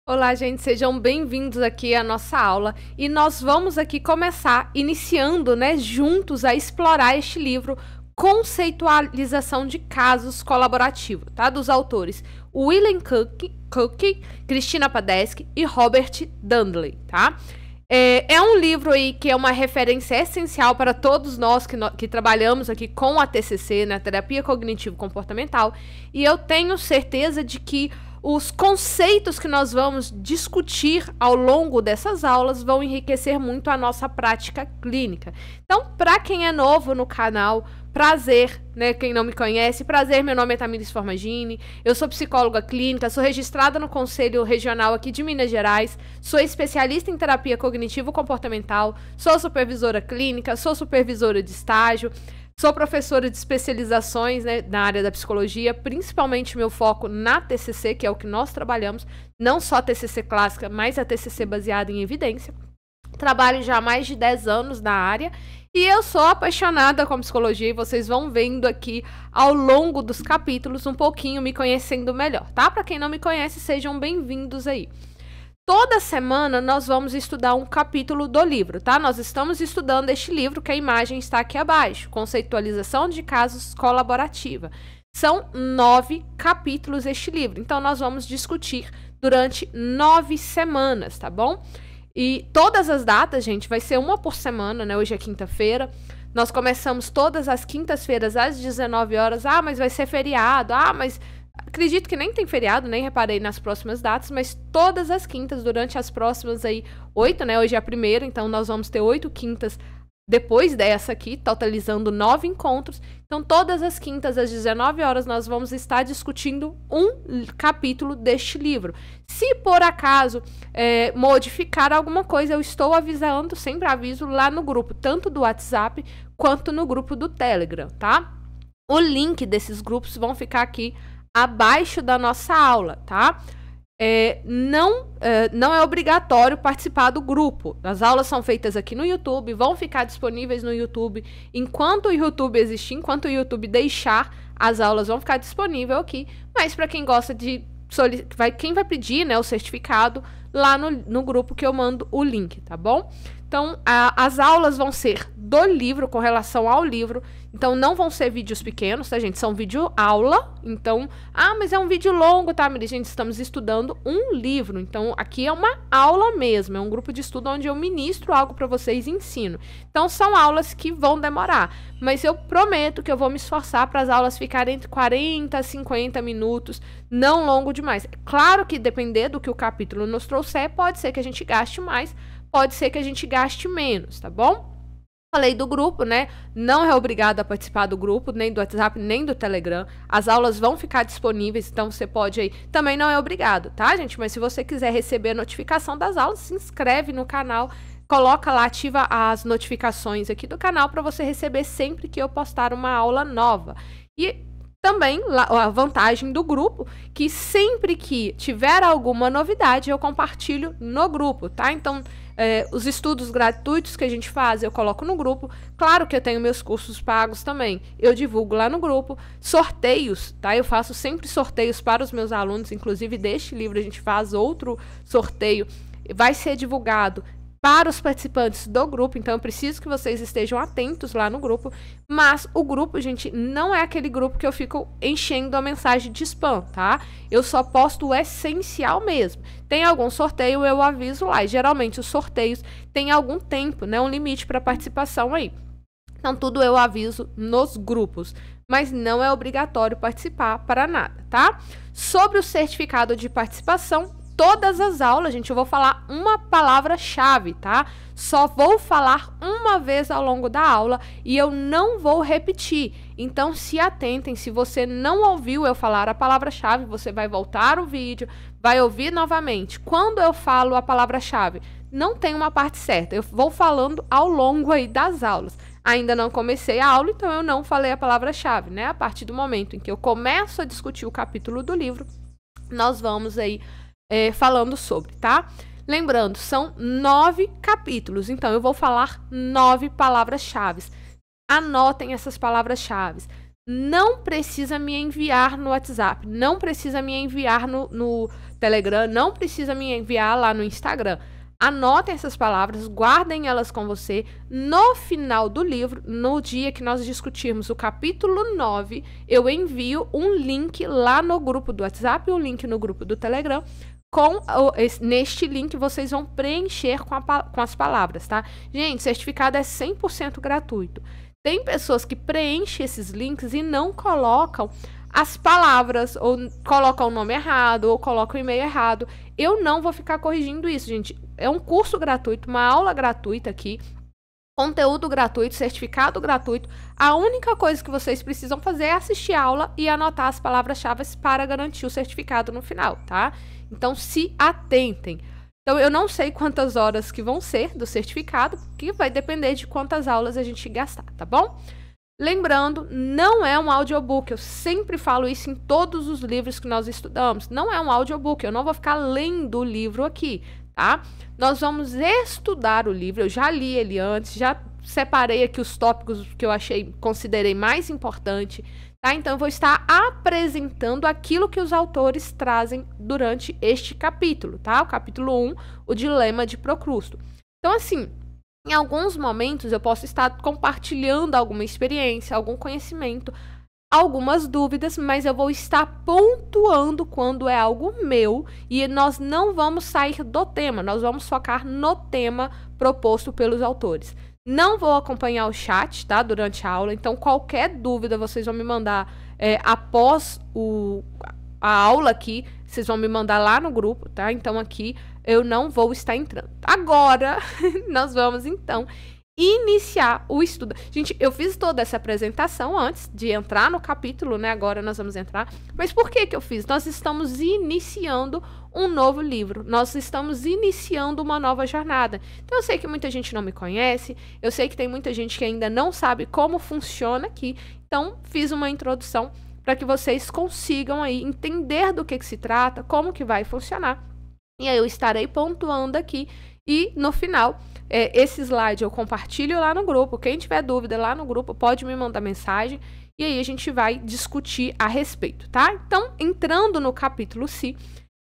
Olá, gente, sejam bem-vindos aqui à nossa aula e nós vamos aqui começar iniciando, juntos a explorar este livro Conceitualização de Casos Colaborativo, tá? Dos autores William Cook, Cristina Padeschi e Robert Dudley, tá? É um livro aí que é uma referência essencial para todos nós que trabalhamos aqui com a TCC, na terapia cognitivo-comportamental, e eu tenho certeza de que os conceitos que nós vamos discutir ao longo dessas aulas vão enriquecer muito a nossa prática clínica. Então, para quem é novo no canal, prazer, quem não me conhece, prazer, meu nome é Tamiris Formagini, eu sou psicóloga clínica, sou registrada no Conselho Regional aqui de Minas Gerais, sou especialista em terapia cognitivo-comportamental, sou supervisora clínica, sou supervisora de estágio, sou professora de especializações na área da psicologia, principalmente meu foco na TCC, que é o que nós trabalhamos, não só a TCC clássica, mas a TCC baseada em evidência. Trabalho já há mais de 10 anos na área e eu sou apaixonada com psicologia e vocês vão vendo aqui ao longo dos capítulos um pouquinho me conhecendo melhor, tá? Para quem não me conhece, sejam bem-vindos aí. Toda semana nós vamos estudar um capítulo do livro, tá? Nós estamos estudando este livro, que a imagem está aqui abaixo, Conceitualização de Casos Colaborativa. São 9 capítulos este livro, então nós vamos discutir durante 9 semanas, tá bom? E todas as datas, gente, vai ser uma por semana, Hoje é quinta-feira. Nós começamos todas as quintas-feiras às 19 horas. Ah, mas vai ser feriado. Ah, mas acredito que nem tem feriado, nem reparei nas próximas datas, mas todas as quintas, durante as próximas aí 8, Hoje é a primeira, então nós vamos ter 8 quintas depois dessa aqui, totalizando 9 encontros. Então, todas as quintas, às 19 horas, nós vamos estar discutindo um capítulo deste livro. Se por acaso modificar alguma coisa, eu estou avisando, sempre aviso lá no grupo, tanto do WhatsApp quanto no grupo do Telegram, tá? O link desses grupos vão ficar aqui abaixo da nossa aula, tá? Não é obrigatório participar do grupo. As aulas são feitas aqui no YouTube, vão ficar disponíveis no YouTube enquanto o YouTube existir, enquanto o YouTube deixar, as aulas vão ficar disponíveis aqui. Mas para quem gosta de quem vai pedir, o certificado, lá no grupo que eu mando o link, tá bom? Então, as aulas vão ser do livro, com relação ao livro. Então, não vão ser vídeos pequenos, tá, gente? São vídeo-aula. Então, mas é um vídeo longo, tá, Miri? Gente, estamos estudando um livro. Então, aqui é uma aula mesmo. É um grupo de estudo onde eu ministro algo para vocês e ensino. Então, são aulas que vão demorar. Mas eu prometo que eu vou me esforçar para as aulas ficarem entre 40 a 50 minutos, não longo demais. Claro que, depender do que o capítulo nos trouxer, pode ser que a gente gaste mais, pode ser que a gente gaste menos, tá bom? Falei do grupo, Não é obrigado a participar do grupo, nem do WhatsApp, nem do Telegram. As aulas vão ficar disponíveis, então você pode aí. Também não é obrigado, tá, gente? Mas se você quiser receber a notificação das aulas, se inscreve no canal, coloca lá, ativa as notificações aqui do canal para você receber sempre que eu postar uma aula nova. E também a vantagem do grupo, que sempre que tiver alguma novidade, eu compartilho no grupo, tá? Então, os estudos gratuitos que a gente faz, eu coloco no grupo. Claro que eu tenho meus cursos pagos também, eu divulgo lá no grupo. Sorteios, tá? Eu faço sempre sorteios para os meus alunos, inclusive deste livro a gente faz outro sorteio. Vai ser divulgado para os participantes do grupo, então eu preciso que vocês estejam atentos lá no grupo. Mas o grupo, gente, não é aquele grupo que eu fico enchendo a mensagem de spam, tá? Eu só posto o essencial mesmo. Tem algum sorteio, eu aviso lá. E geralmente os sorteios têm algum tempo, um limite para participação aí. Então tudo eu aviso nos grupos, mas não é obrigatório participar para nada, tá? Sobre o certificado de participação, todas as aulas, gente, eu vou falar uma palavra-chave, tá? Só vou falar uma vez ao longo da aula e eu não vou repetir. Então, se atentem, se você não ouviu eu falar a palavra-chave, você vai voltar o vídeo, vai ouvir novamente. Quando eu falo a palavra-chave, não tem uma parte certa, eu vou falando ao longo aí das aulas. Ainda não comecei a aula, então eu não falei a palavra-chave, A partir do momento em que eu começo a discutir o capítulo do livro, nós vamos aí falando sobre, tá? Lembrando, são 9 capítulos, então eu vou falar 9 palavras-chave. Anotem essas palavras-chave. não precisa me enviar no WhatsApp, não precisa me enviar no Telegram, não precisa me enviar lá no Instagram. Anotem essas palavras, guardem elas com você. No final do livro, no dia que nós discutirmos o capítulo 9, eu envio um link lá no grupo do WhatsApp e um link no grupo do Telegram. Neste link, vocês vão preencher com as palavras, tá? Gente, certificado é 100% gratuito. Tem pessoas que preenchem esses links e não colocam as palavras, ou colocam o nome errado, ou colocam o e-mail errado. Eu não vou ficar corrigindo isso, gente. É um curso gratuito, uma aula gratuita aqui, conteúdo gratuito, certificado gratuito. A única coisa que vocês precisam fazer é assistir a aula e anotar as palavras-chave para garantir o certificado no final, tá? Então, se atentem. Então, eu não sei quantas horas que vão ser do certificado, que vai depender de quantas aulas a gente gastar, tá bom? Lembrando, não é um audiobook, eu sempre falo isso em todos os livros que nós estudamos. Não é um audiobook, eu não vou ficar lendo o livro aqui, tá? Nós vamos estudar o livro, eu já li ele antes, já separei aqui os tópicos que eu considerei mais importante, tá? Então, eu vou estar apresentando aquilo que os autores trazem durante este capítulo, tá? O capítulo 1, o dilema de Procrusto. Então, assim, em alguns momentos eu posso estar compartilhando alguma experiência, algum conhecimento, algumas dúvidas, mas eu vou estar pontuando quando é algo meu e nós não vamos sair do tema, nós vamos focar no tema proposto pelos autores. Não vou acompanhar o chat, tá, durante a aula, então qualquer dúvida vocês vão me mandar após a aula aqui, vocês vão me mandar lá no grupo, tá? Então aqui eu não vou estar entrando. Agora, nós vamos então iniciar o estudo. Gente, eu fiz toda essa apresentação antes de entrar no capítulo, né? Agora nós vamos entrar. Mas por que eu fiz? Nós estamos iniciando um novo livro. Nós estamos iniciando uma nova jornada. Então eu sei que muita gente não me conhece, eu sei que tem muita gente que ainda não sabe como funciona aqui. Então, fiz uma introdução para que vocês consigam aí entender do que se trata, como que vai funcionar. E aí eu estarei pontuando aqui e no final, esse slide eu compartilho lá no grupo. Quem tiver dúvida lá no grupo pode me mandar mensagem e aí a gente vai discutir a respeito, tá? Então, entrando no capítulo C,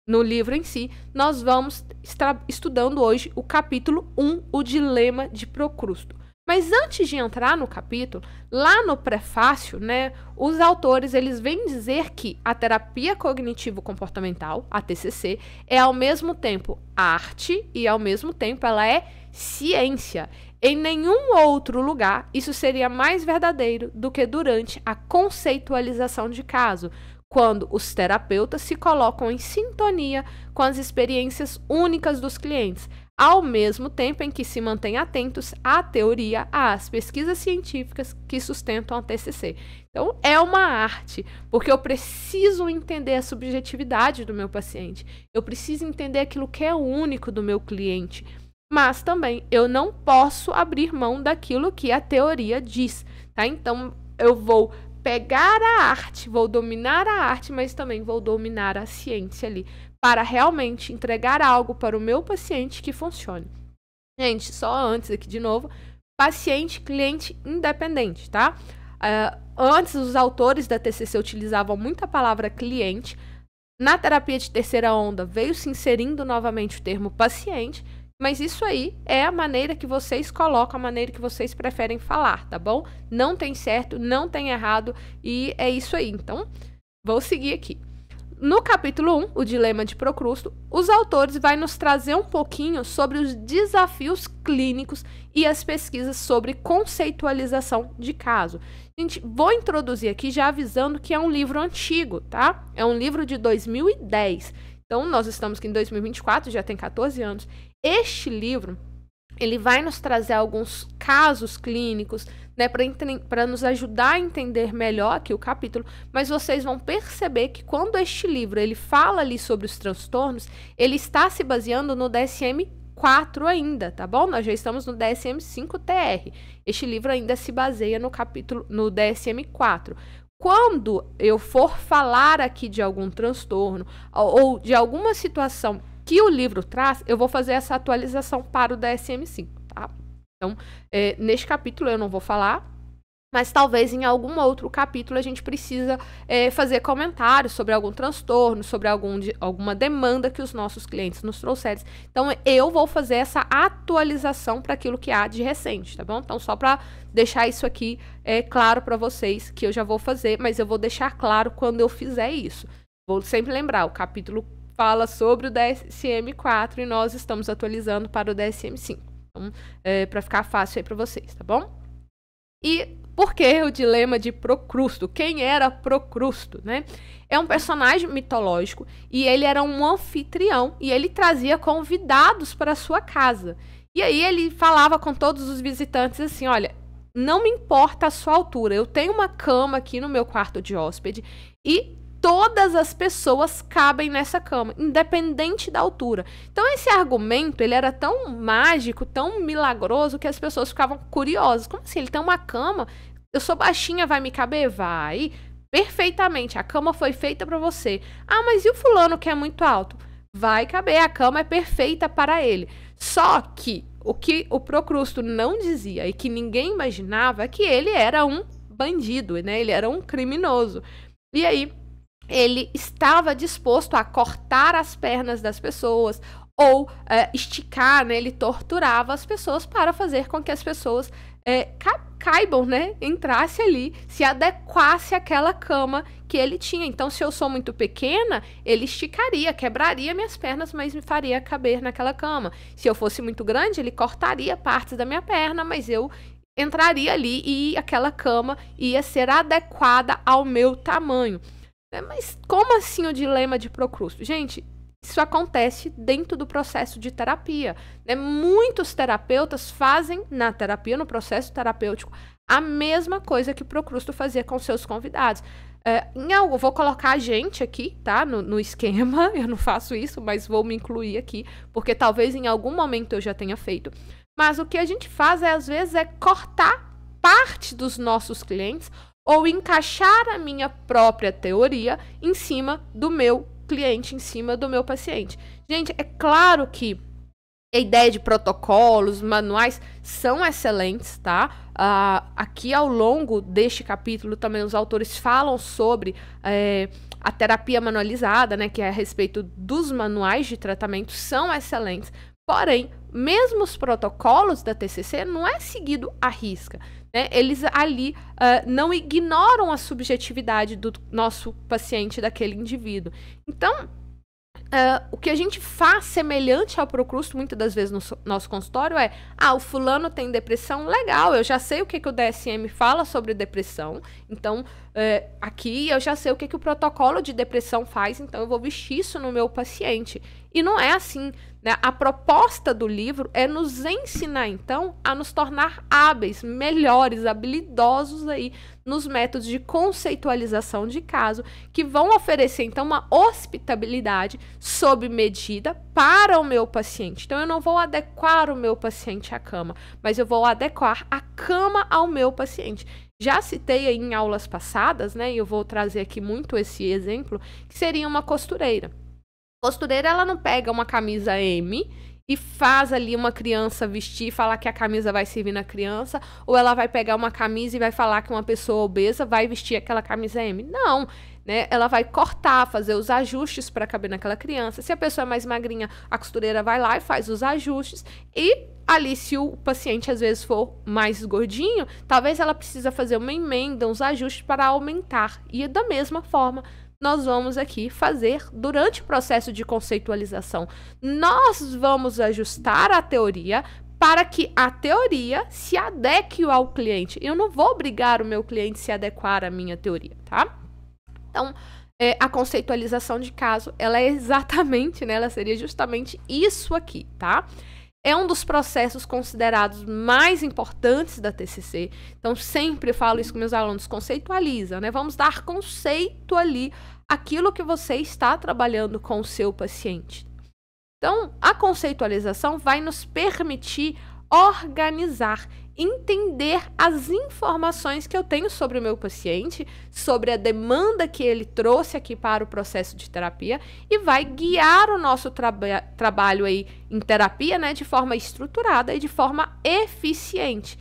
no livro em si, nós vamos estar estudando hoje o capítulo 1, o dilema de Procrusto. Mas antes de entrar no capítulo, lá no prefácio, né, os autores eles vêm dizer que a terapia cognitivo-comportamental, a TCC, é ao mesmo tempo arte e ao mesmo tempo ela é ciência. Em nenhum outro lugar isso seria mais verdadeiro do que durante a conceitualização de caso, quando os terapeutas se colocam em sintonia com as experiências únicas dos clientes, ao mesmo tempo em que se mantêm atentos à teoria, às pesquisas científicas que sustentam a TCC. Então, é uma arte, porque eu preciso entender a subjetividade do meu paciente, eu preciso entender aquilo que é único do meu cliente, mas também eu não posso abrir mão daquilo que a teoria diz, tá? Então, eu vou pegar a arte, vou dominar a arte, mas também vou dominar a ciência ali, para realmente entregar algo para o meu paciente que funcione. Gente, só antes aqui de novo, paciente, cliente independente, tá? Antes os autores da TCC utilizavam muito a palavra cliente. Na terapia de terceira onda veio se inserindo novamente o termo paciente, mas isso aí é a maneira que vocês colocam, a maneira que vocês preferem falar, tá bom? Não tem certo, não tem errado e é isso aí. Então, vou seguir aqui. No capítulo 1, o dilema de Procrusto, os autores vão nos trazer um pouquinho sobre os desafios clínicos e as pesquisas sobre conceitualização de caso. Gente, vou introduzir aqui já avisando que é um livro antigo, tá? É um livro de 2010. Então, nós estamos aqui em 2024, já tem 14 anos. Este livro, ele vai nos trazer alguns casos clínicos, né, para nos ajudar a entender melhor aqui o capítulo, mas vocês vão perceber que quando este livro ele fala ali sobre os transtornos, ele está se baseando no DSM-4 ainda, tá bom? Nós já estamos no DSM-5-TR. Este livro ainda se baseia no DSM-4. Quando eu for falar aqui de algum transtorno ou de alguma situação que o livro traz, eu vou fazer essa atualização para o DSM-5, tá? Então, neste capítulo eu não vou falar mas talvez em algum outro capítulo a gente precisa fazer comentários sobre algum transtorno, sobre alguma demanda que os nossos clientes nos trouxerem. Então, eu vou fazer essa atualização para aquilo que há de recente, tá bom? Então, só para deixar isso aqui claro para vocês, que eu já vou fazer, mas eu vou deixar claro quando eu fizer isso. Vou sempre lembrar, o capítulo fala sobre o DSM-4 e nós estamos atualizando para o DSM-5. Então, para ficar fácil aí para vocês, tá bom? E por que o dilema de Procrusto? Quem era Procrusto, né? É um personagem mitológico e ele era um anfitrião e ele trazia convidados para a sua casa. E aí ele falava com todos os visitantes assim, olha, não me importa a sua altura, eu tenho uma cama aqui no meu quarto de hóspede e todas as pessoas cabem nessa cama, independente da altura. Então esse argumento, ele era tão mágico, tão milagroso, que as pessoas ficavam curiosas. Como assim? Ele tem uma cama? Eu sou baixinha, vai me caber? Vai. Perfeitamente, a cama foi feita para você. Ah, mas e o fulano que é muito alto? Vai caber, a cama é perfeita para ele. Só que o Procrusto não dizia e que ninguém imaginava é que ele era um bandido, né? Ele era um criminoso. E aí ele estava disposto a cortar as pernas das pessoas ou esticar, né? Ele torturava as pessoas para fazer com que as pessoas caibam, né? Entrasse ali, se adequasse àquela cama que ele tinha. Então, se eu sou muito pequena, ele esticaria, quebraria minhas pernas, mas me faria caber naquela cama. Se eu fosse muito grande, ele cortaria partes da minha perna, mas eu entraria ali e aquela cama ia ser adequada ao meu tamanho. Mas como assim o dilema de Procrusto? Gente, isso acontece dentro do processo de terapia, né? Muitos terapeutas fazem na terapia, no processo terapêutico, a mesma coisa que Procrusto fazia com seus convidados. Eu vou colocar a gente aqui, tá? No esquema, eu não faço isso, mas vou me incluir aqui, porque talvez em algum momento eu já tenha feito. Mas o que a gente faz, às vezes, é cortar parte dos nossos clientes ou encaixar a minha própria teoria em cima do meu cliente, em cima do meu paciente. Gente, é claro que a ideia de protocolos, manuais são excelentes, tá? Aqui ao longo deste capítulo também os autores falam sobre a terapia manualizada, né? Que é a respeito dos manuais de tratamento, são excelentes. Porém, mesmo os protocolos da TCC não é seguido à risca, né? Eles ali não ignoram a subjetividade do nosso paciente, daquele indivíduo. Então, o que a gente faz semelhante ao Procrusto, muitas das vezes no nosso consultório, o fulano tem depressão, legal, eu já sei o que o DSM fala sobre depressão, então aqui eu já sei o que o protocolo de depressão faz, então eu vou vestir isso no meu paciente. E não é assim, né? A proposta do livro é nos ensinar, então, a nos tornar hábeis, melhores, habilidosos aí nos métodos de conceitualização de caso, que vão oferecer, então, uma hospitabilidade sob medida para o meu paciente. Então, eu não vou adequar o meu paciente à cama, mas eu vou adequar a cama ao meu paciente. Já citei aí em aulas passadas, né, e eu vou trazer aqui muito esse exemplo, que seria uma costureira. Costureira, ela não pega uma camisa M e faz ali uma criança vestir e falar que a camisa vai servir na criança, ou ela vai pegar uma camisa e vai falar que uma pessoa obesa vai vestir aquela camisa M. Não, né? Ela vai cortar, fazer os ajustes para caber naquela criança. Se a pessoa é mais magrinha, a costureira vai lá e faz os ajustes. E ali, se o paciente às vezes for mais gordinho, talvez ela precisa fazer uma emenda, uns ajustes para aumentar. E da mesma forma, nós vamos aqui fazer durante o processo de conceitualização. Nós vamos ajustar a teoria para que a teoria se adeque ao cliente. Eu não vou obrigar o meu cliente a se adequar à minha teoria, tá? Então, a conceitualização de caso, ela é exatamente, né? Ela seria justamente isso aqui, tá? É um dos processos considerados mais importantes da TCC. Então, sempre falo isso com meus alunos, conceitualiza, né? Vamos dar conceito ali, aquilo que você está trabalhando com o seu paciente. Então, a conceitualização vai nos permitir organizar, entender as informações que eu tenho sobre o meu paciente, sobre a demanda que ele trouxe aqui para o processo de terapia e vai guiar o nosso trabalho aí em terapia, né, de forma estruturada e de forma eficiente.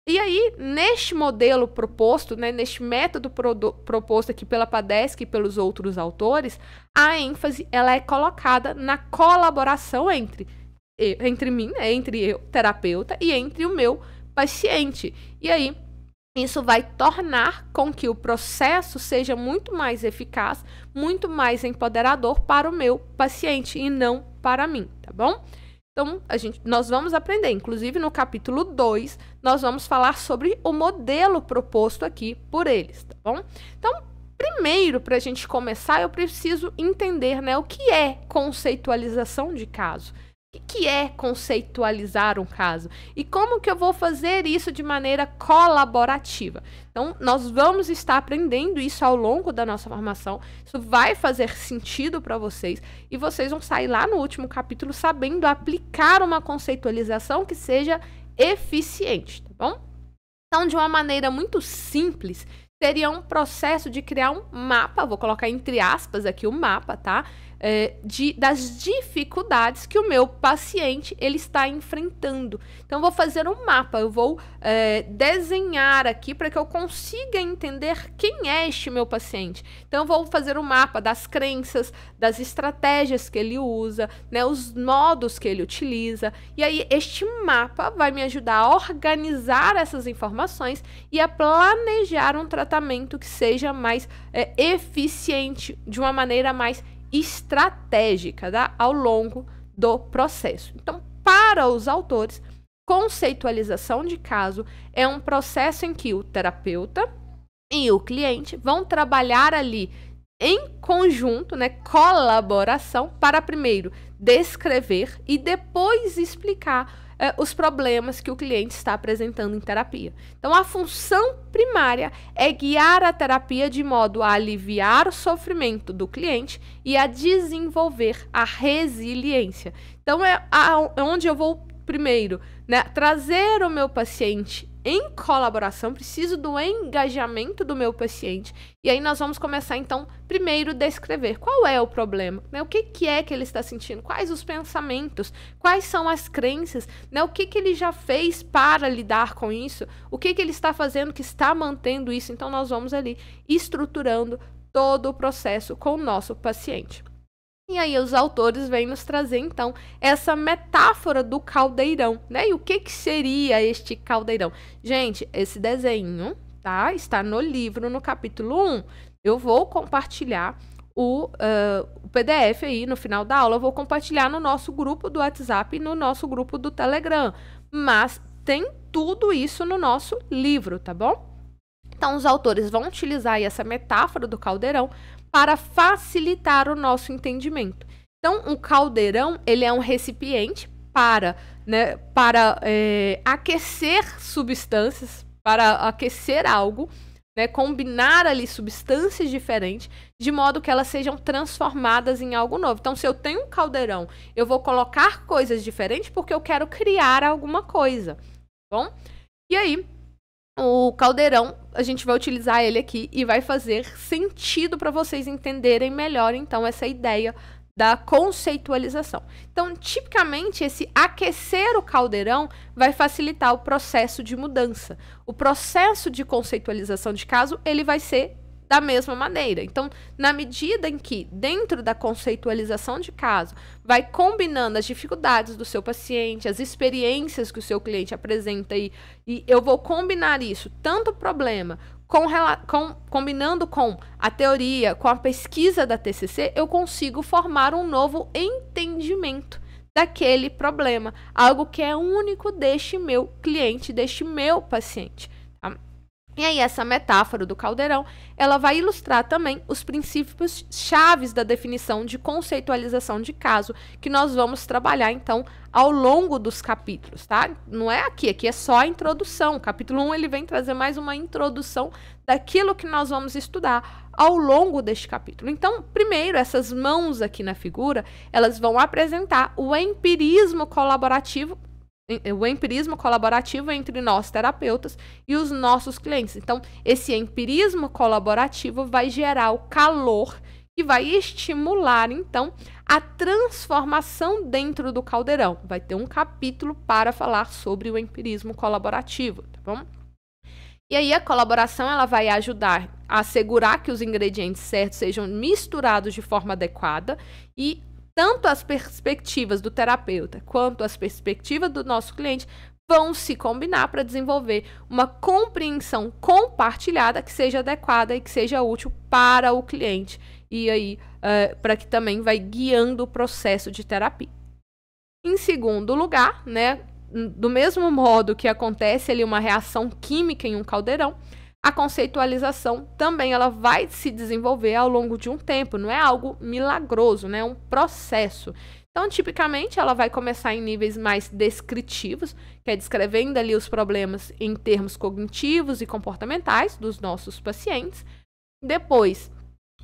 E aí, neste modelo proposto, né, neste método proposto aqui pela Padeschi e pelos outros autores, a ênfase ela é colocada na colaboração entre mim, né, entre eu, terapeuta, e entre o meu paciente. E aí, isso vai tornar com que o processo seja muito mais eficaz, muito mais empoderador para o meu paciente e não para mim, tá bom? Então, nós vamos aprender, inclusive no capítulo 2, nós vamos falar sobre o modelo proposto aqui por eles, tá bom? Então, primeiro, para a gente começar, eu preciso entender, né, o que é conceitualização de caso. O que é conceitualizar um caso? E como que eu vou fazer isso de maneira colaborativa? Então, nós vamos estar aprendendo isso ao longo da nossa formação. Isso vai fazer sentido para vocês. E vocês vão sair lá no último capítulo sabendo aplicar uma conceitualização que seja eficiente, tá bom? Então, de uma maneira muito simples, seria um processo de criar um mapa, vou colocar entre aspas aqui o mapa, tá? Das dificuldades que o meu paciente ele está enfrentando. Então, eu vou fazer um mapa, eu vou desenhar aqui para que eu consiga entender quem é este meu paciente. Então, eu vou fazer um mapa das crenças, das estratégias que ele usa, né, os modos que ele utiliza. E aí, este mapa vai me ajudar a organizar essas informações e a planejar um tratamento que seja mais eficiente, de uma maneira mais estratégica, tá? Ao longo do processo. Então, para os autores, conceitualização de caso é um processo em que o terapeuta e o cliente vão trabalhar ali em conjunto, né, colaboração, para primeiro descrever e depois explicar os problemas que o cliente está apresentando em terapia. Então, a função primária é guiar a terapia de modo a aliviar o sofrimento do cliente e a desenvolver a resiliência. Então, é onde eu vou primeiro, né, trazer o meu paciente em colaboração, preciso do engajamento do meu paciente. E aí nós vamos começar, então, primeiro descrever qual é o problema, né? O que é que ele está sentindo, quais os pensamentos, quais são as crenças, né? O que ele já fez para lidar com isso, o que ele está fazendo que está mantendo isso. Então, nós vamos ali estruturando todo o processo com o nosso paciente. E aí os autores vêm nos trazer, então, essa metáfora do caldeirão, né? E o que seria este caldeirão? Gente, esse desenho, tá? Está no livro, no capítulo 1. Eu vou compartilhar o PDF aí no final da aula. Eu vou compartilhar no nosso grupo do WhatsApp e no nosso grupo do Telegram. Mas tem tudo isso no nosso livro, tá bom? Então, os autores vão utilizar aí essa metáfora do caldeirão para facilitar o nosso entendimento. Então, um caldeirão, ele é um recipiente para aquecer substâncias, para aquecer algo, né, combinar ali substâncias diferentes, de modo que elas sejam transformadas em algo novo. Então, se eu tenho um caldeirão, eu vou colocar coisas diferentes porque eu quero criar alguma coisa, tá bom? E aí, o caldeirão, a gente vai utilizar ele aqui e vai fazer sentido para vocês entenderem melhor, então, essa ideia da conceitualização. Então, tipicamente, esse aquecer o caldeirão vai facilitar o processo de mudança. O processo de conceitualização de caso, ele vai ser da mesma maneira. Então, na medida em que, dentro da conceitualização de caso, vai combinando as dificuldades do seu paciente, as experiências que o seu cliente apresenta e eu vou combinar isso, tanto o problema, combinando com a teoria, com a pesquisa da TCC, eu consigo formar um novo entendimento daquele problema, algo que é único deste meu cliente, deste meu paciente. E aí, essa metáfora do caldeirão, ela vai ilustrar também os princípios chaves da definição de conceitualização de caso, que nós vamos trabalhar, então, ao longo dos capítulos, tá? Não é aqui é só a introdução. O capítulo 1, ele vem trazer mais uma introdução daquilo que nós vamos estudar ao longo deste capítulo. Então, primeiro, essas mãos aqui na figura, elas vão apresentar o empirismo colaborativo entre nós terapeutas e os nossos clientes. Então, esse empirismo colaborativo vai gerar o calor e vai estimular, então, a transformação dentro do caldeirão. Vai ter um capítulo para falar sobre o empirismo colaborativo, tá bom? E aí a colaboração ela vai ajudar a assegurar que os ingredientes certos sejam misturados de forma adequada e tanto as perspectivas do terapeuta quanto as perspectivas do nosso cliente vão se combinar para desenvolver uma compreensão compartilhada que seja adequada e que seja útil para o cliente. E aí, para que também vai guiando o processo de terapia. Em segundo lugar, né, do mesmo modo que acontece ali uma reação química em um caldeirão, a conceitualização também ela vai se desenvolver ao longo de um tempo, não é algo milagroso, né, é um processo. Então, tipicamente, ela vai começar em níveis mais descritivos, que é descrevendo ali os problemas em termos cognitivos e comportamentais dos nossos pacientes. Depois,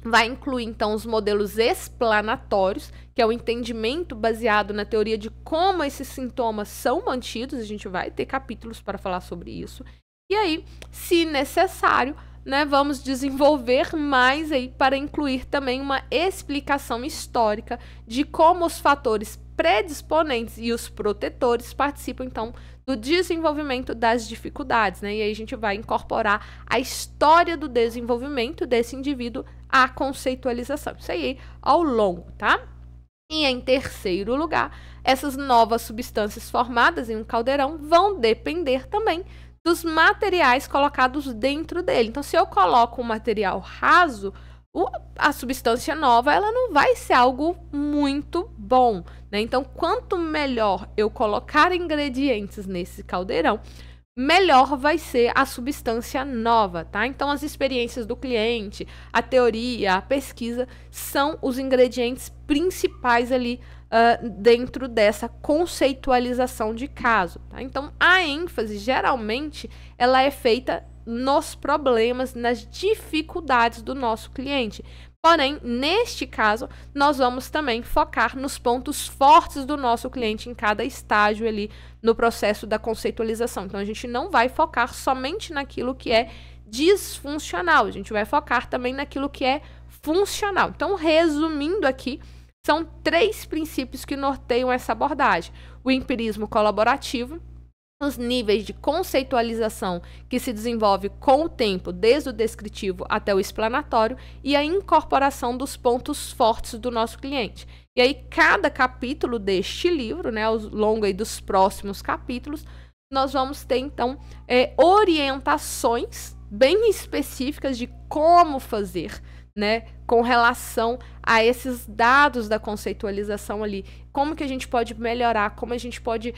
vai incluir, então, os modelos explanatórios, que é o entendimento baseado na teoria de como esses sintomas são mantidos. A gente vai ter capítulos para falar sobre isso. E aí, se necessário, né, vamos desenvolver mais aí para incluir também uma explicação histórica de como os fatores predisponentes e os protetores participam, então, do desenvolvimento das dificuldades, né? E aí a gente vai incorporar a história do desenvolvimento desse indivíduo à conceitualização. Isso aí ao longo, tá? E em terceiro lugar, essas novas substâncias formadas em um caldeirão vão depender também dos materiais colocados dentro dele. Então, se eu coloco um material raso, a substância nova ela não vai ser algo muito bom, né? Então, quanto melhor eu colocar ingredientes nesse caldeirão, melhor vai ser a substância nova, tá? Então, as experiências do cliente, a teoria, a pesquisa são os ingredientes principais ali dentro dessa conceitualização de caso, tá? Então, a ênfase, geralmente, ela é feita nos problemas, nas dificuldades do nosso cliente. Porém, neste caso, nós vamos também focar nos pontos fortes do nosso cliente em cada estágio ali no processo da conceitualização. Então, a gente não vai focar somente naquilo que é disfuncional, a gente vai focar também naquilo que é funcional. Então, resumindo aqui, são 3 princípios que norteiam essa abordagem: o empirismo colaborativo, os níveis de conceitualização que se desenvolve com o tempo, desde o descritivo até o explanatório, e a incorporação dos pontos fortes do nosso cliente. E aí, cada capítulo deste livro, né, ao longo aí dos próximos capítulos, nós vamos ter, então, orientações bem específicas de como fazer, né, com relação a esses dados da conceitualização ali, como que a gente pode melhorar, como a gente pode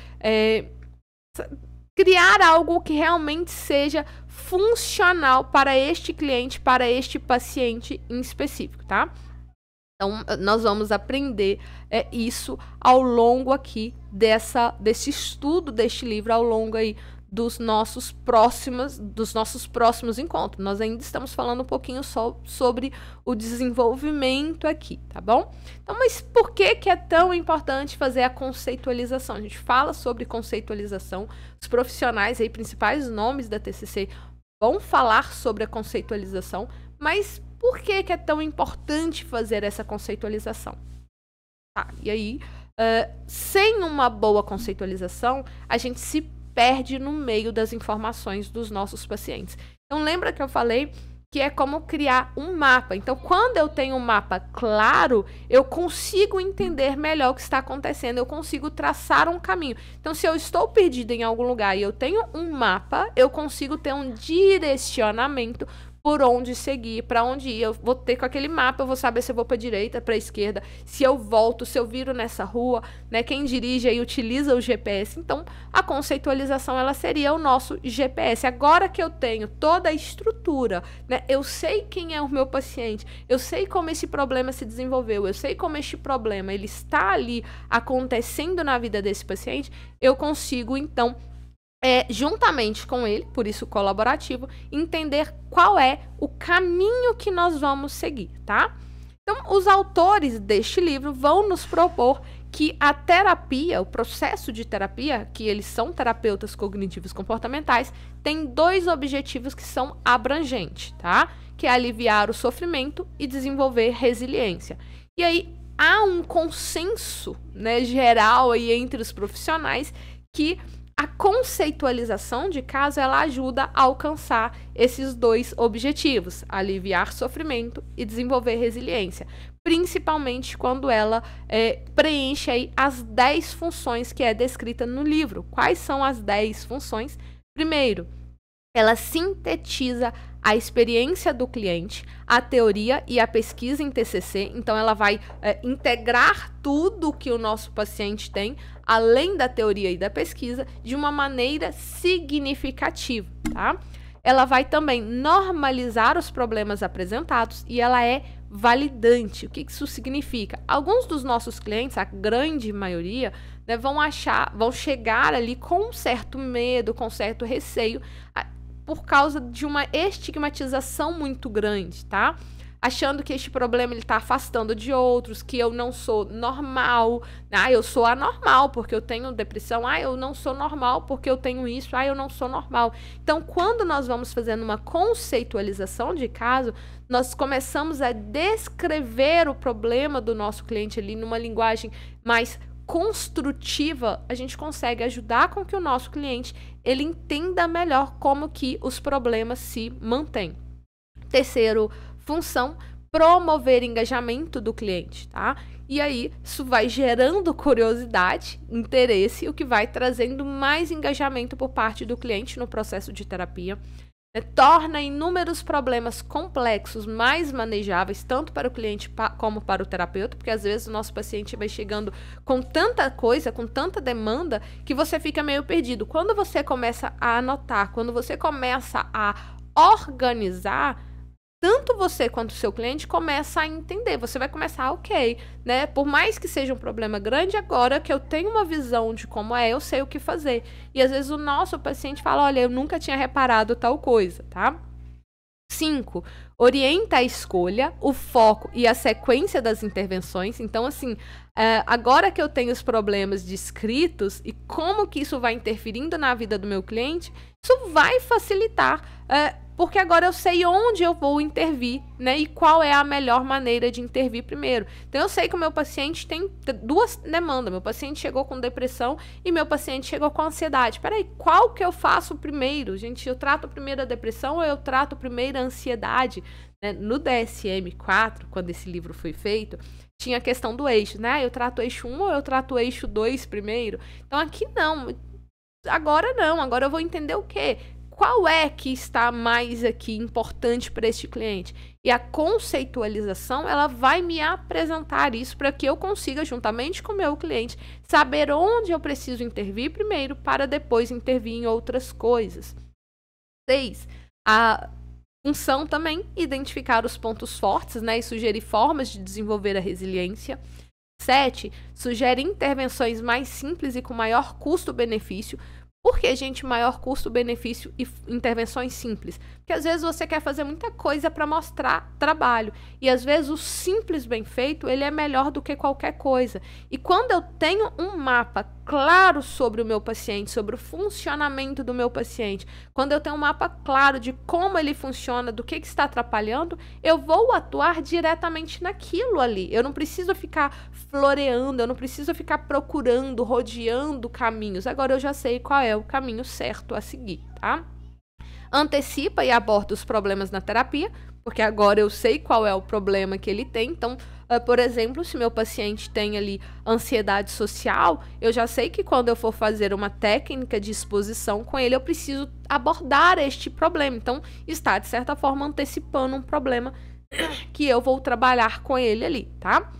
criar algo que realmente seja funcional para este cliente, para este paciente em específico, tá? Então, nós vamos aprender isso ao longo aqui desse estudo deste livro, ao longo aí dos nossos próximos encontros. Nós ainda estamos falando um pouquinho só sobre o desenvolvimento aqui, tá bom? Então, mas por que é tão importante fazer a conceitualização? A gente fala sobre conceitualização, os profissionais aí, principais nomes da TCC vão falar sobre a conceitualização, mas por que é tão importante fazer essa conceitualização? Tá, e aí, sem uma boa conceitualização, a gente se perde no meio das informações dos nossos pacientes. Então, lembra que eu falei que é como criar um mapa. Então, quando eu tenho um mapa claro, eu consigo entender melhor o que está acontecendo, eu consigo traçar um caminho. Então, se eu estou perdido em algum lugar e eu tenho um mapa, eu consigo ter um direcionamento por onde seguir, para onde ir. Eu vou ter com aquele mapa, eu vou saber se eu vou para a direita, para a esquerda, se eu volto, se eu viro nessa rua, né? Quem dirige aí utiliza o GPS. Então, a conceitualização ela seria o nosso GPS. Agora que eu tenho toda a estrutura, né? Eu sei quem é o meu paciente, eu sei como esse problema se desenvolveu, eu sei como este problema ele está ali acontecendo na vida desse paciente, eu consigo, então, juntamente com ele, por isso colaborativo, entender qual é o caminho que nós vamos seguir, tá? Então, os autores deste livro vão nos propor que a terapia, o processo de terapia, que eles são terapeutas cognitivos comportamentais, tem 2 objetivos que são abrangentes, tá? Que é aliviar o sofrimento e desenvolver resiliência. E aí, há um consenso, né, geral aí entre os profissionais que a conceitualização de caso, ela ajuda a alcançar esses dois objetivos, aliviar sofrimento e desenvolver resiliência, principalmente quando ela preenche aí as 10 funções que é descrita no livro. Quais são as 10 funções? Primeiro, ela sintetiza a experiência do cliente, a teoria e a pesquisa em TCC. Então, ela vai integrar tudo que o nosso paciente tem, além da teoria e da pesquisa, de uma maneira significativa, tá? Ela vai também normalizar os problemas apresentados e ela é validante. O que isso significa? Alguns dos nossos clientes, a grande maioria, né, vão chegar ali com um certo medo, com um certo receio, por causa de uma estigmatização muito grande, tá? Achando que este problema ele está afastando de outros, que eu não sou normal, eu sou anormal porque eu tenho depressão, eu não sou normal porque eu tenho isso, eu não sou normal. Então, quando nós vamos fazendo uma conceitualização de caso, nós começamos a descrever o problema do nosso cliente ali numa linguagem mais construtiva, a gente consegue ajudar com que o nosso cliente ele entenda melhor como que os problemas se mantêm. Terceiro função, promover engajamento do cliente, tá? E aí, isso vai gerando curiosidade, interesse, o que vai trazendo mais engajamento por parte do cliente no processo de terapia. Torna inúmeros problemas complexos mais manejáveis, tanto para o cliente como para o terapeuta, porque às vezes o nosso paciente vai chegando com tanta coisa, com tanta demanda, que você fica meio perdido. Quando você começa a anotar, quando você começa a organizar, tanto você quanto o seu cliente começa a entender. Você vai começar, ok, né? Por mais que seja um problema grande, agora que eu tenho uma visão de como eu sei o que fazer. E às vezes o nosso paciente fala, olha, eu nunca tinha reparado tal coisa, tá? 5. Orienta a escolha, o foco e a sequência das intervenções. Então, assim, agora que eu tenho os problemas descritos e como que isso vai interferindo na vida do meu cliente, isso vai facilitar, porque agora eu sei onde eu vou intervir, né? E qual é a melhor maneira de intervir primeiro. Então, eu sei que o meu paciente tem duas demandas. Meu paciente chegou com depressão e meu paciente chegou com ansiedade. Peraí, qual que eu faço primeiro? Gente, eu trato primeiro a depressão ou eu trato primeiro a ansiedade? Né? No DSM-4, quando esse livro foi feito, tinha a questão do eixo, né? Eu trato o eixo 1 ou eu trato o eixo 2 primeiro? Então, aqui não. Agora não. Agora eu vou entender o quê? Qual é que está mais aqui importante para este cliente? E a conceitualização, ela vai me apresentar isso para que eu consiga, juntamente com o meu cliente, saber onde eu preciso intervir primeiro para depois intervir em outras coisas. 6. A função também, identificar os pontos fortes, né, e sugerir formas de desenvolver a resiliência. 7. Sugere intervenções mais simples e com maior custo-benefício. Por que, gente, maior custo-benefício e intervenções simples? Porque às vezes você quer fazer muita coisa para mostrar trabalho. E às vezes o simples bem feito, ele é melhor do que qualquer coisa. E quando eu tenho um mapa claro sobre o meu paciente, sobre o funcionamento do meu paciente, quando eu tenho um mapa claro de como ele funciona, do que está atrapalhando, eu vou atuar diretamente naquilo ali. Eu não preciso ficar floreando, eu não preciso ficar procurando, rodeando caminhos. Agora eu já sei qual é o caminho certo a seguir, tá? Antecipa e aborda os problemas na terapia, porque agora eu sei qual é o problema que ele tem. Então, por exemplo, se meu paciente tem ali ansiedade social, eu já sei que quando eu for fazer uma técnica de exposição com ele, eu preciso abordar este problema. Então, está, de certa forma, antecipando um problema que eu vou trabalhar com ele ali, tá?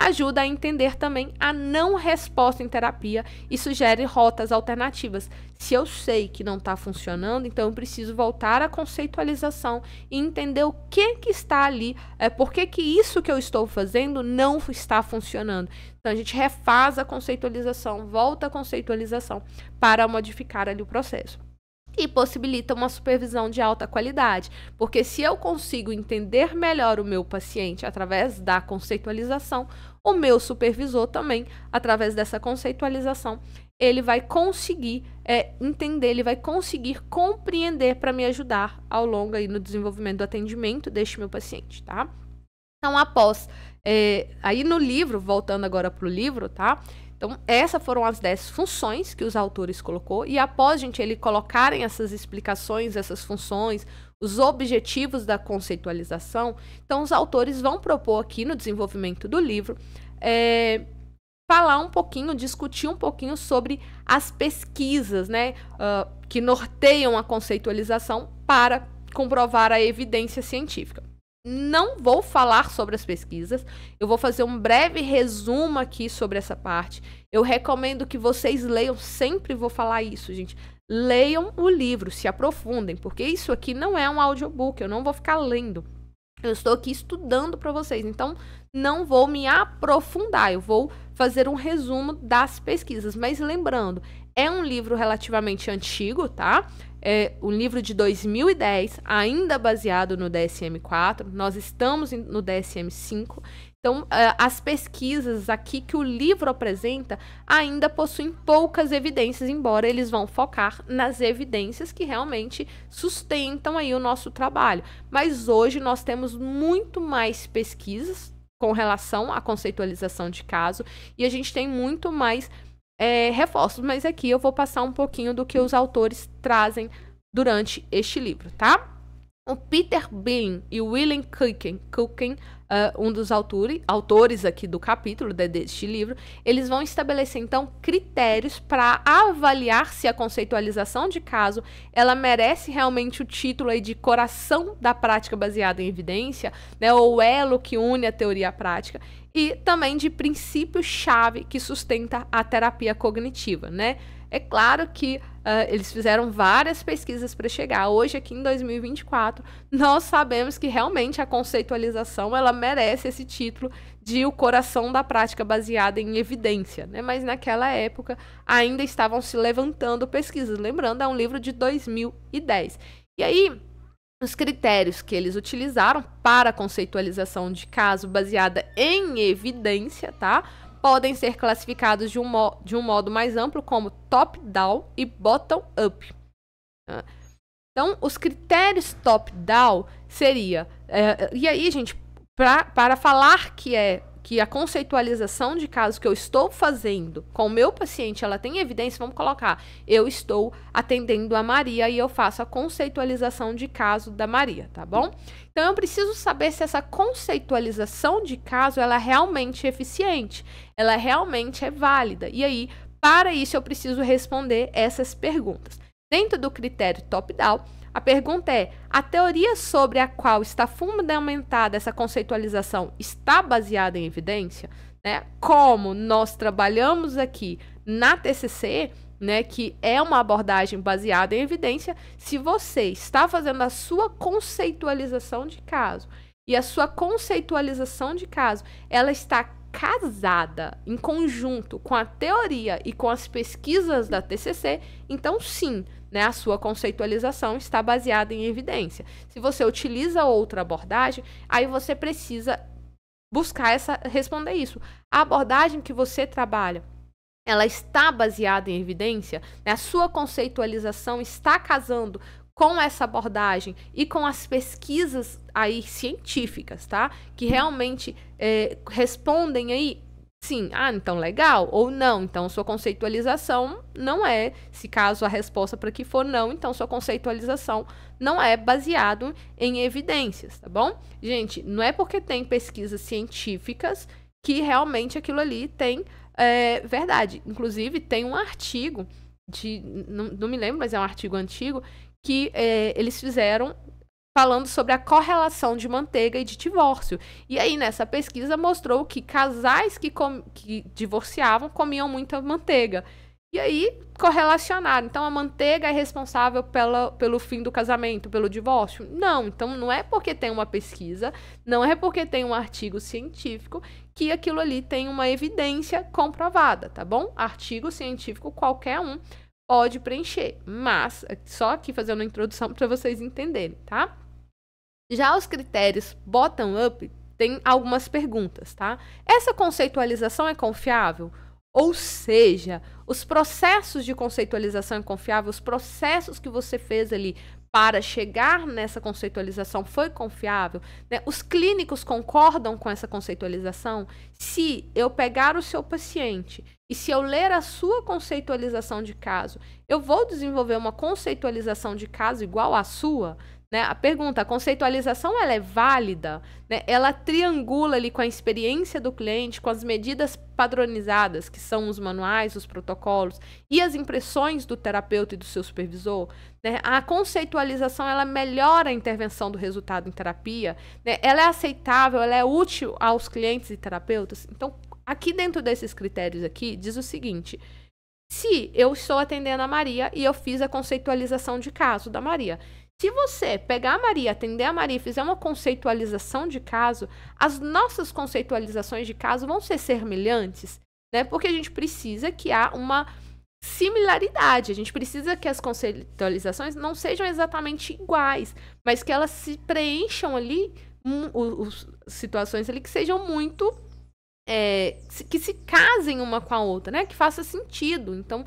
Ajuda a entender também a não resposta em terapia e sugere rotas alternativas. Se eu sei que não está funcionando, então eu preciso voltar à conceitualização e entender o que está ali, por que isso que eu estou fazendo não está funcionando. Então a gente refaz a conceitualização, volta à conceitualização para modificar ali o processo. E possibilita uma supervisão de alta qualidade, porque se eu consigo entender melhor o meu paciente através da conceitualização, o meu supervisor também, através dessa conceitualização, ele vai conseguir entender, ele vai conseguir compreender para me ajudar ao longo aí no desenvolvimento do atendimento deste meu paciente, tá? Então, após, aí no livro, voltando agora para o livro, tá? Então, essas foram as 10 funções que os autores colocou, e após, gente, eles colocarem essas explicações, essas funções, os objetivos da conceitualização, então os autores vão propor aqui no desenvolvimento do livro, falar um pouquinho, discutir um pouquinho sobre as pesquisas, né, que norteiam a conceitualização para comprovar a evidência científica. Não vou falar sobre as pesquisas, eu vou fazer um breve resumo aqui sobre essa parte. Eu recomendo que vocês leiam, sempre vou falar isso, gente. Leiam o livro, se aprofundem, porque isso aqui não é um audiobook, eu não vou ficar lendo. Eu estou aqui estudando para vocês, então não vou me aprofundar, eu vou fazer um resumo das pesquisas. Mas lembrando, é um livro relativamente antigo, tá? É um livro de 2010, ainda baseado no DSM-4, nós estamos no DSM-5, então as pesquisas aqui que o livro apresenta ainda possuem poucas evidências, embora eles vão focar nas evidências que realmente sustentam aí o nosso trabalho. Mas hoje nós temos muito mais pesquisas com relação à conceitualização de caso, e a gente tem muito mais reforços, mas aqui eu vou passar um pouquinho do que os autores trazem durante este livro, tá? O Peter Bean e o William Kucken, um dos autores aqui do capítulo deste livro, eles vão estabelecer, então, critérios para avaliar se a conceitualização de caso ela merece realmente o título aí de coração da prática baseada em evidência, né, ou elo que une a teoria à prática, e também de princípio-chave que sustenta a terapia cognitiva, né? É claro que eles fizeram várias pesquisas para chegar. Hoje, aqui em 2024, nós sabemos que realmente a conceitualização ela merece esse título de o coração da prática baseada em evidência, né? Mas naquela época ainda estavam se levantando pesquisas. Lembrando, é um livro de 2010. E aí, os critérios que eles utilizaram para a conceitualização de caso baseada em evidência, tá? Podem ser classificados de um modo mais amplo como top-down e bottom-up. Então, os critérios top-down seria... e aí, gente, para falar que a conceitualização de caso que eu estou fazendo com o meu paciente, ela tem evidência, vamos colocar, eu estou atendendo a Maria e eu faço a conceitualização de caso da Maria, tá bom? Então, eu preciso saber se essa conceitualização de caso, ela é realmente eficiente, ela realmente é válida. E aí, para isso, eu preciso responder essas perguntas. Dentro do critério top-down, a pergunta é: a teoria sobre a qual está fundamentada essa conceitualização está baseada em evidência? Né? Como nós trabalhamos aqui na TCC, né, que é uma abordagem baseada em evidência, se você está fazendo a sua conceitualização de caso e a sua conceitualização de caso ela está casada em conjunto com a teoria e com as pesquisas da TCC, então sim, né, a sua conceitualização está baseada em evidência. Se você utiliza outra abordagem, aí você precisa buscar responder isso. A abordagem que você trabalha, ela está baseada em evidência? Né? A sua conceitualização está casando com essa abordagem e com as pesquisas aí científicas, tá? Que realmente respondem aí sim, então legal, ou não, então sua conceitualização não é, se caso a resposta para que for não, então sua conceitualização não é baseado em evidências, tá bom? Gente, não é porque tem pesquisas científicas que realmente aquilo ali tem verdade. Inclusive, tem um artigo, não me lembro, mas é um artigo antigo, que eles fizeram falando sobre a correlação de manteiga e de divórcio. E aí, nessa pesquisa, mostrou que casais que divorciavam comiam muita manteiga. E aí, correlacionaram. Então, a manteiga é responsável pelo fim do casamento, pelo divórcio? Não. Então, não é porque tem uma pesquisa, não é porque tem um artigo científico que aquilo ali tem uma evidência comprovada, tá bom? Artigo científico, qualquer um pode preencher. Mas, só aqui fazendo uma introdução para vocês entenderem, tá? Já os critérios bottom-up tem algumas perguntas, tá? Essa conceitualização é confiável? Ou seja, os processos de conceitualização é confiável, os processos que você fez ali para chegar nessa conceitualização foi confiável? Né? Os clínicos concordam com essa conceitualização? Se eu pegar o seu paciente e se eu ler a sua conceitualização de caso, eu vou desenvolver uma conceitualização de caso igual à sua? Né? A pergunta, a conceitualização ela é válida? Né? Ela triangula ali com a experiência do cliente, com as medidas padronizadas, que são os manuais, os protocolos e as impressões do terapeuta e do seu supervisor? Né? A conceitualização ela melhora a intervenção do resultado em terapia? Né? Ela é aceitável, ela é útil aos clientes e terapeutas? Então, aqui dentro desses critérios aqui, diz o seguinte: se eu estou atendendo a Maria e eu fiz a conceitualização de caso da Maria, se você pegar a Maria, atender a Maria e fizer uma conceitualização de caso, as nossas conceitualizações de caso vão ser semelhantes, né? Porque a gente precisa que há uma similaridade, a gente precisa que as conceitualizações não sejam exatamente iguais, mas que elas se preencham ali, situações ali que sejam muito... que se casem uma com a outra, né? Que faça sentido. Então,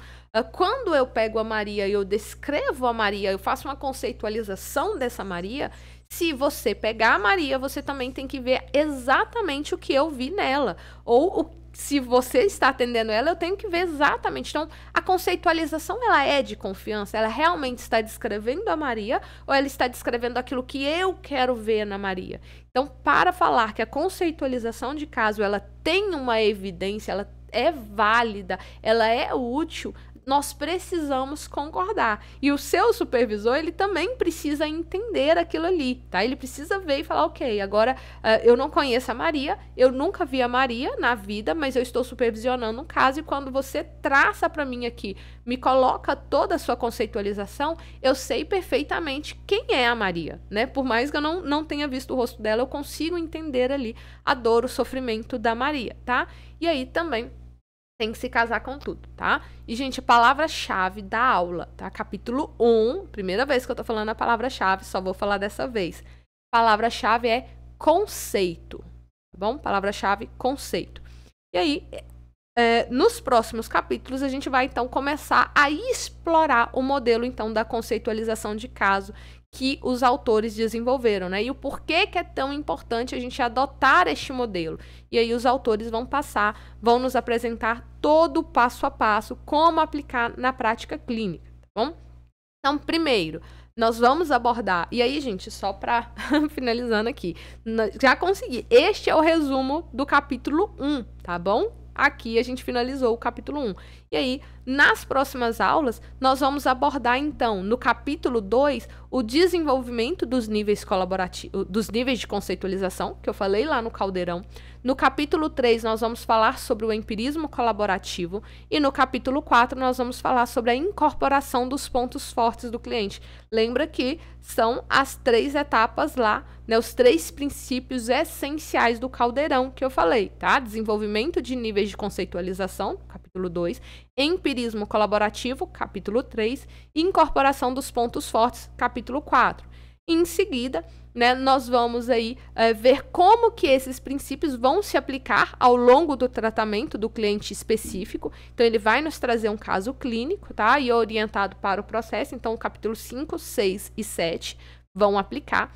quando eu pego a Maria e eu descrevo a Maria, eu faço uma conceitualização dessa Maria, se você pegar a Maria, você também tem que ver exatamente o que eu vi nela. Ou se você está atendendo ela, eu tenho que ver exatamente. Então, a conceitualização, ela é de confiança? Ela realmente está descrevendo a Maria ou ela está descrevendo aquilo que eu quero ver na Maria? Então, para falar que a conceitualização de caso, ela tem uma evidência, ela é válida, ela é útil, nós precisamos concordar. E o seu supervisor, ele também precisa entender aquilo ali, tá? Ele precisa ver e falar, ok, agora eu não conheço a Maria, eu nunca vi a Maria na vida, mas eu estou supervisionando um caso e quando você traça para mim aqui, me coloca toda a sua conceitualização, eu sei perfeitamente quem é a Maria, né? Por mais que eu não tenha visto o rosto dela, eu consigo entender ali a dor, o sofrimento da Maria, tá? E aí também tem que se casar com tudo, tá? E, gente, a palavra-chave da aula, tá? Capítulo 1, primeira vez que eu tô falando a palavra-chave, só vou falar dessa vez. Palavra-chave é conceito, tá bom? Palavra-chave, conceito. E aí, nos próximos capítulos, a gente vai, então, começar a explorar o modelo, então, da conceitualização de caso que os autores desenvolveram, né? E o porquê que é tão importante a gente adotar este modelo. E aí os autores vão nos apresentar todo o passo a passo, como aplicar na prática clínica, tá bom? Então, primeiro, nós vamos abordar... E aí, gente, só para finalizando aqui, já consegui. Este é o resumo do capítulo 1, tá bom? Aqui a gente finalizou o capítulo 1. E aí, nas próximas aulas, nós vamos abordar, então, no capítulo 2, o desenvolvimento dos níveis colaborativos, dos níveis de conceitualização, que eu falei lá no caldeirão. No capítulo 3, nós vamos falar sobre o empirismo colaborativo. E no capítulo 4, nós vamos falar sobre a incorporação dos pontos fortes do cliente. Lembra que são as 3 etapas lá, né, os 3 princípios essenciais do caldeirão que eu falei, tá? Desenvolvimento de níveis de conceitualização, capítulo 2, empirismo colaborativo, capítulo 3, e incorporação dos pontos fortes, capítulo 4. E em seguida, né, nós vamos aí ver como que esses princípios vão se aplicar ao longo do tratamento do cliente específico. Então, ele vai nos trazer um caso clínico, tá? E orientado para o processo. Então, capítulo 5, 6 e 7 vão aplicar.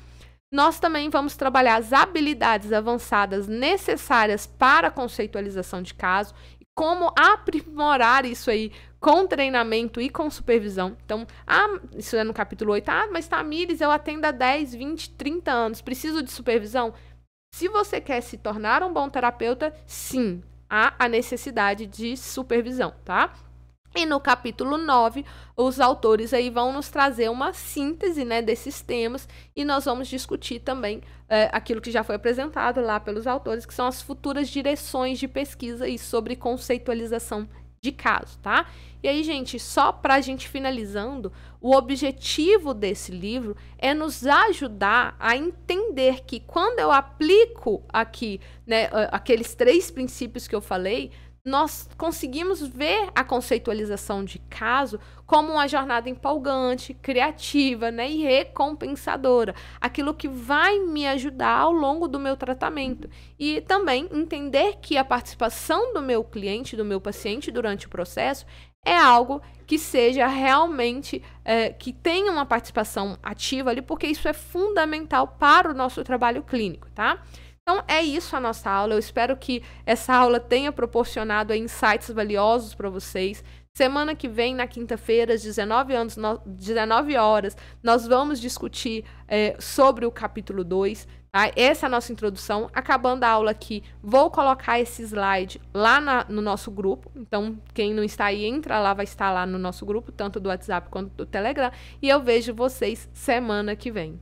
Nós também vamos trabalhar as habilidades avançadas necessárias para a conceitualização de caso e como aprimorar isso aí com treinamento e com supervisão. Então, isso é no capítulo 8. Mas Tamires, eu atendo há 10, 20, 30 anos, preciso de supervisão? Se você quer se tornar um bom terapeuta, sim, há a necessidade de supervisão, tá? E no capítulo 9, os autores aí vão nos trazer uma síntese, né, desses temas e nós vamos discutir também aquilo que já foi apresentado lá pelos autores, que são as futuras direções de pesquisa e sobre conceitualização de caso, tá? E aí, gente, só para a gente finalizando, o objetivo desse livro é nos ajudar a entender que quando eu aplico aqui, né, aqueles 3 princípios que eu falei, nós conseguimos ver a conceitualização de caso como uma jornada empolgante, criativa, né, e recompensadora. Aquilo que vai me ajudar ao longo do meu tratamento. E também entender que a participação do meu cliente, do meu paciente durante o processo é algo que seja realmente, que tenha uma participação ativa ali, porque isso é fundamental para o nosso trabalho clínico, tá? Então, é isso a nossa aula. Eu espero que essa aula tenha proporcionado insights valiosos para vocês. Semana que vem, na quinta-feira, às 19 horas, nós vamos discutir sobre o capítulo 2. Tá? Essa é a nossa introdução. Acabando a aula aqui, vou colocar esse slide lá no nosso grupo. Então, quem não está aí, entra lá, vai estar lá no nosso grupo, tanto do WhatsApp quanto do Telegram. E eu vejo vocês semana que vem.